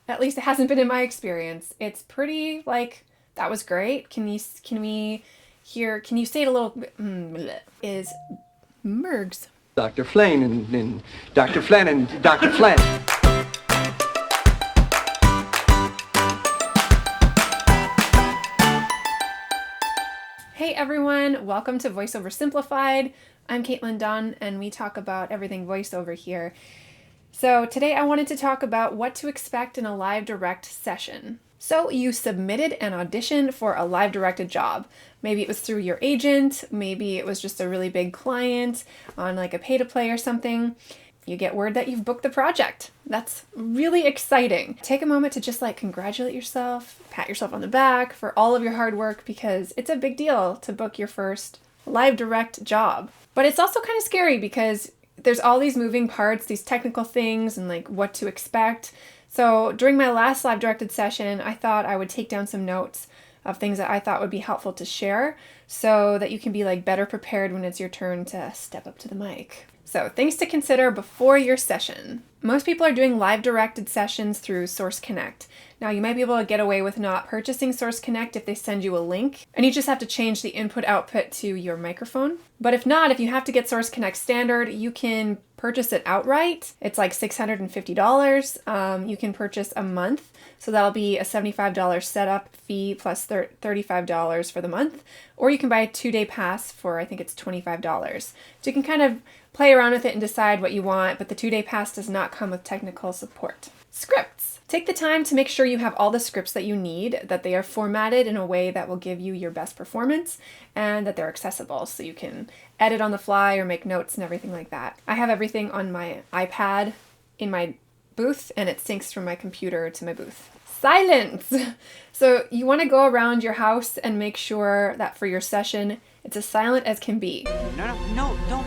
At least it hasn't been in my experience. It's pretty like, that was great. Can we hear, can you say it a little bit? Is Mergs. Dr. Flynn and Dr. Flynn and Dr. Flynn. Hey everyone, welcome to VoiceOver Simplified. I'm Katelyn Dunn and we talk about everything voiceover here. So today I wanted to talk about what to expect in a live direct session. So you submitted an audition for a live directed job. Maybe it was through your agent, maybe it was just a really big client on like a pay to play or something. You get word that you've booked the project. That's really exciting. Take a moment to just like congratulate yourself, pat yourself on the back for all of your hard work because it's a big deal to book your first live direct job. But it's also kind of scary because there's all these moving parts, these technical things and like what to expect. So during my last live directed session, I thought I would take down some notes of things that I thought would be helpful to share so that you can be like better prepared when it's your turn to step up to the mic. So things to consider before your session. Most people are doing live directed sessions through Source Connect. Now you might be able to get away with not purchasing Source Connect if they send you a link and you just have to change the input output to your microphone. But if not, if you have to get Source Connect standard, you can purchase it outright. It's like $650. You can purchase a month. So that'll be a $75 setup fee plus $35 for the month. Or you can buy a 2-day pass for, I think it's $25. So you can kind of play around with it and decide what you want, but the 2-day pass does not come with technical support. Scripts. Take the time to make sure you have all the scripts that you need, that they are formatted in a way that will give you your best performance, and that they're accessible so you can edit on the fly or make notes and everything like that. I have everything on my iPad in my booth, and it syncs from my computer to my booth. Silence! So you want to go around your house and make sure that for your session, it's as silent as can be. No, don't.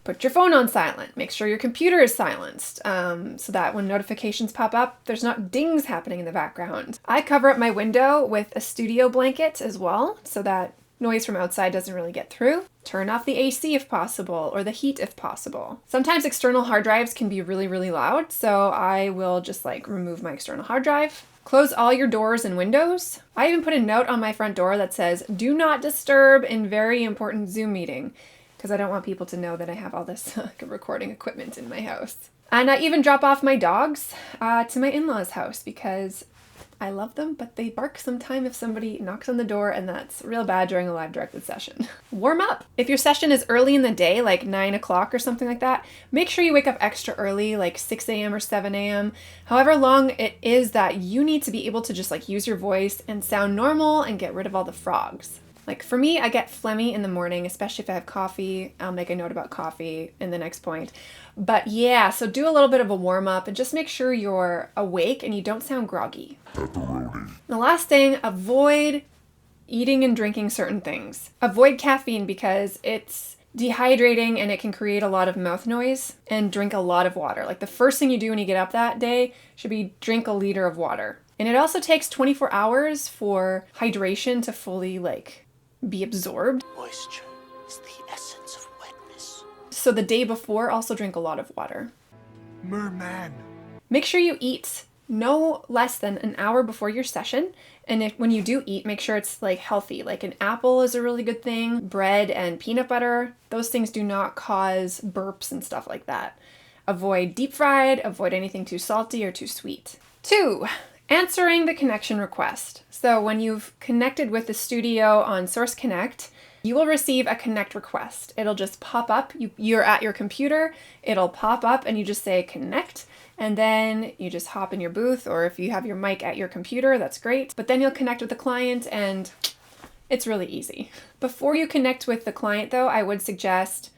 Put your phone on silent. Make sure your computer is silenced so that when notifications pop up, there's not dings happening in the background. I cover up my window with a studio blanket as well so that noise from outside doesn't really get through. Turn off the AC if possible, or the heat if possible. Sometimes external hard drives can be really, really loud, so I will just like remove my external hard drive. Close all your doors and windows. I even put a note on my front door that says, "Do not disturb in very important Zoom meeting," because I don't want people to know that I have all this recording equipment in my house. And I even drop off my dogs to my in-laws' house because I love them, but they bark sometime if somebody knocks on the door, and that's real bad during a live directed session. Warm up. If your session is early in the day, like 9 o'clock or something like that, make sure you wake up extra early, like 6 a.m. or 7 a.m. However long it is that you need to be able to just like use your voice and sound normal and get rid of all the frogs. Like for me, I get phlegmy in the morning, especially if I have coffee. I'll make a note about coffee in the next point. But yeah, so do a little bit of a warm up and just make sure you're awake and you don't sound groggy. The last thing, avoid eating and drinking certain things. Avoid caffeine because it's dehydrating and it can create a lot of mouth noise, and drink a lot of water. Like the first thing you do when you get up that day should be drink a liter of water. And it also takes 24 hours for hydration to fully be absorbed. Moisture is the essence of wetness. So the day before, also drink a lot of water. Merman. Make sure you eat no less than an hour before your session. And when you do eat, make sure it's healthy. Like an apple is a really good thing. Bread and peanut butter, those things do not cause burps and stuff like that. Avoid deep fried, avoid anything too salty or too sweet. 2, answering the connection request. So when you've connected with the studio on Source Connect, you will receive a connect request. It'll just pop up. You're at your computer, it'll pop up and you just say connect, and then you just hop in your booth, or if you have your mic at your computer, that's great. But then you'll connect with the client and it's really easy. Before you connect with the client though, I would suggest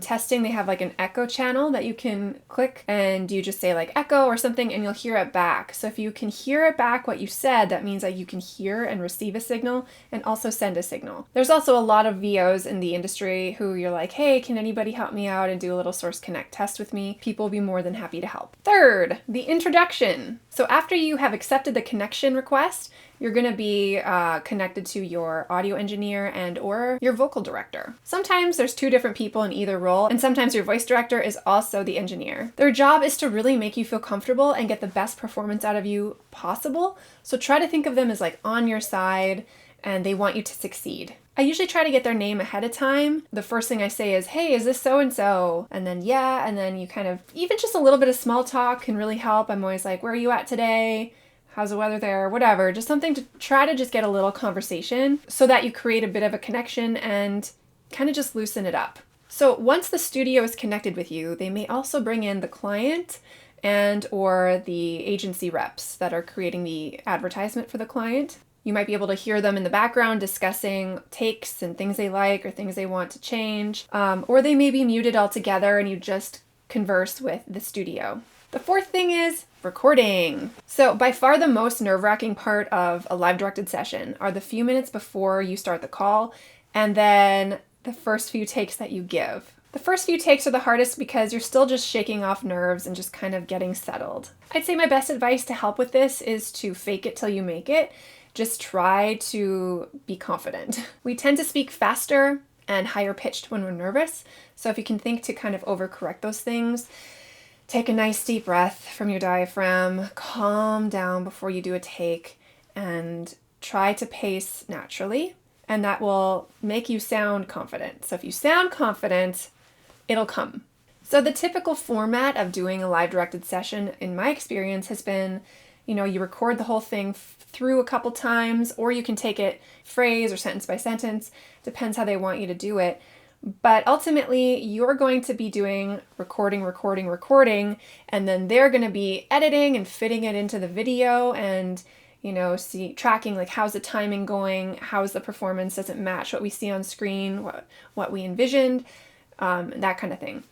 testing. They have an echo channel that you can click and you just say echo or something and you'll hear it back. So if you can hear it back what you said, that means that you can hear and receive a signal and also send a signal. There's also a lot of VOs in the industry who you're like, hey, can anybody help me out and do a little Source Connect test with me? People will be more than happy to help. 3rd, the introduction. So after you have accepted the connection request, you're going to be connected to your audio engineer and or your vocal director. Sometimes there's two different people in either role, and sometimes your voice director is also the engineer. Their job is to really make you feel comfortable and get the best performance out of you possible. So try to think of them as like on your side, and they want you to succeed. I usually try to get their name ahead of time. The first thing I say is, hey, is this so-and-so? And then, yeah, and then you kind of, even just a little bit of small talk can really help. I'm always like, where are you at today? How's the weather there? Whatever. Just something to try to just get a little conversation so that you create a bit of a connection and kind of just loosen it up. So once the studio is connected with you, they may also bring in the client and or the agency reps that are creating the advertisement for the client. You might be able to hear them in the background discussing takes and things they like or things they want to change. Or they may be muted altogether and you just converse with the studio. The fourth thing is recording. So by far the most nerve-wracking part of a live directed session are the few minutes before you start the call and then the first few takes that you give. The first few takes are the hardest because you're still just shaking off nerves and just kind of getting settled. I'd say my best advice to help with this is to fake it till you make it. Just try to be confident. We tend to speak faster and higher pitched when we're nervous. So if you can think to kind of overcorrect those things, take a nice deep breath from your diaphragm, calm down before you do a take, and try to pace naturally. And that will make you sound confident. So if you sound confident, it'll come. So the typical format of doing a live directed session, in my experience, has been, you record the whole thing through a couple times, or you can take it phrase or sentence by sentence, depends how they want you to do it. But ultimately, you're going to be doing recording, and then they're going to be editing and fitting it into the video and, tracking like how's the timing going, how's the performance, does it match what we see on screen, what we envisioned, that kind of thing.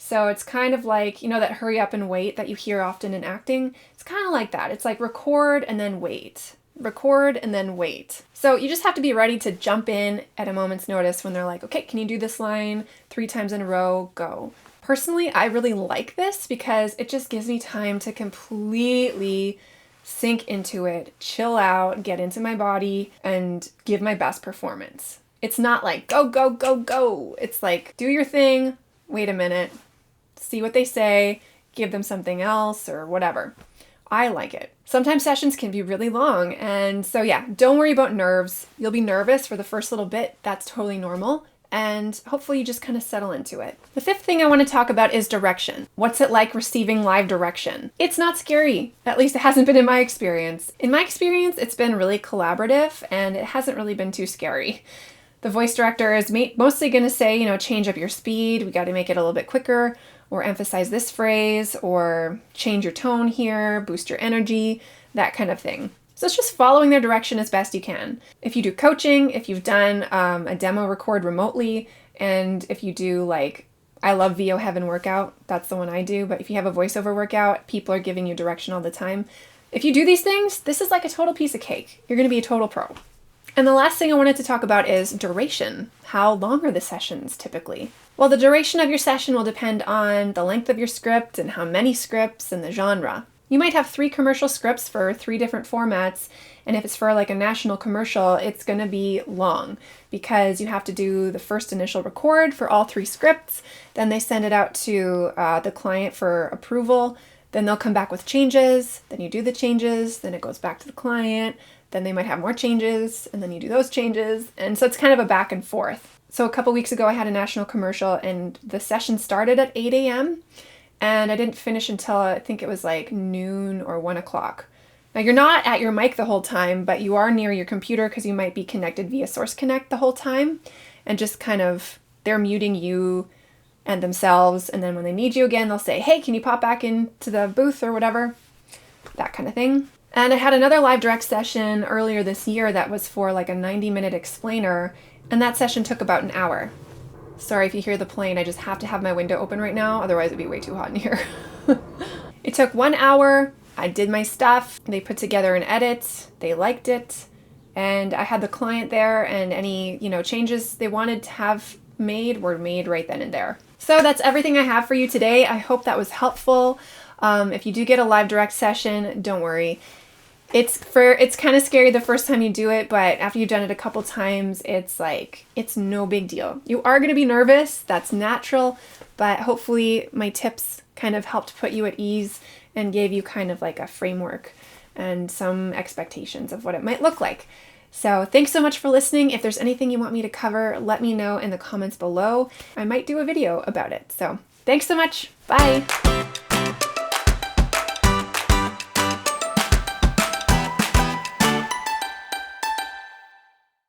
So it's kind of like, that hurry up and wait that you hear often in acting. It's kind of like that. It's like record and then wait. Record and then wait. So you just have to be ready to jump in at a moment's notice when they're like, okay, can you do this line 3 times in a row? Go. Personally, I really like this because it just gives me time to completely sink into it, chill out, get into my body, and give my best performance. It's not like go, go, go, go. It's like do your thing, wait a minute, see what they say, give them something else or whatever. I like it. Sometimes sessions can be really long. And so yeah, don't worry about nerves. You'll be nervous for the first little bit. That's totally normal. And hopefully you just kind of settle into it. The fifth thing I want to talk about is direction. What's it like receiving live direction? It's not scary. At least it hasn't been in my experience. In my experience, it's been really collaborative and it hasn't really been too scary. The voice director is mostly going to say, change up your speed. We got to make it a little bit quicker, or emphasize this phrase, or change your tone here, boost your energy, that kind of thing. So it's just following their direction as best you can. If you do coaching, if you've done a demo record remotely, and if you do I love VO Heaven workout, that's the one I do, but if you have a voiceover workout, people are giving you direction all the time. If you do these things, this is like a total piece of cake. You're going to be a total pro. And the last thing I wanted to talk about is duration. How long are the sessions typically? Well, the duration of your session will depend on the length of your script and how many scripts and the genre. You might have 3 commercial scripts for 3 different formats, and if it's for a national commercial, it's going to be long because you have to do the first initial record for all 3 scripts, then they send it out to the client for approval, then they'll come back with changes, then you do the changes, then it goes back to the client, then they might have more changes, and then you do those changes. And so it's kind of a back and forth. So a couple weeks ago, I had a national commercial, and the session started at 8 a.m., and I didn't finish until I think it was noon or 1 o'clock. Now, you're not at your mic the whole time, but you are near your computer because you might be connected via Source Connect the whole time, and just kind of, they're muting you and themselves, and then when they need you again, they'll say, hey, can you pop back into the booth or whatever? That kind of thing. And I had another live direct session earlier this year that was for a 90-minute explainer, and that session took about an hour. Sorry if you hear the plane, I just have to have my window open right now, otherwise it'd be way too hot in here. It took 1 hour, I did my stuff, they put together an edit, they liked it, and I had the client there, and any, changes they wanted to have made were made right then and there. So that's everything I have for you today. I hope that was helpful. If you do get a live direct session, don't worry. It's kind of scary the first time you do it, but after you've done it a couple times, it's like, it's no big deal. You are going to be nervous. That's natural, but hopefully my tips kind of helped put you at ease and gave you kind of like a framework and some expectations of what it might look like. So thanks so much for listening. If there's anything you want me to cover, let me know in the comments below. I might do a video about it. So thanks so much. Bye.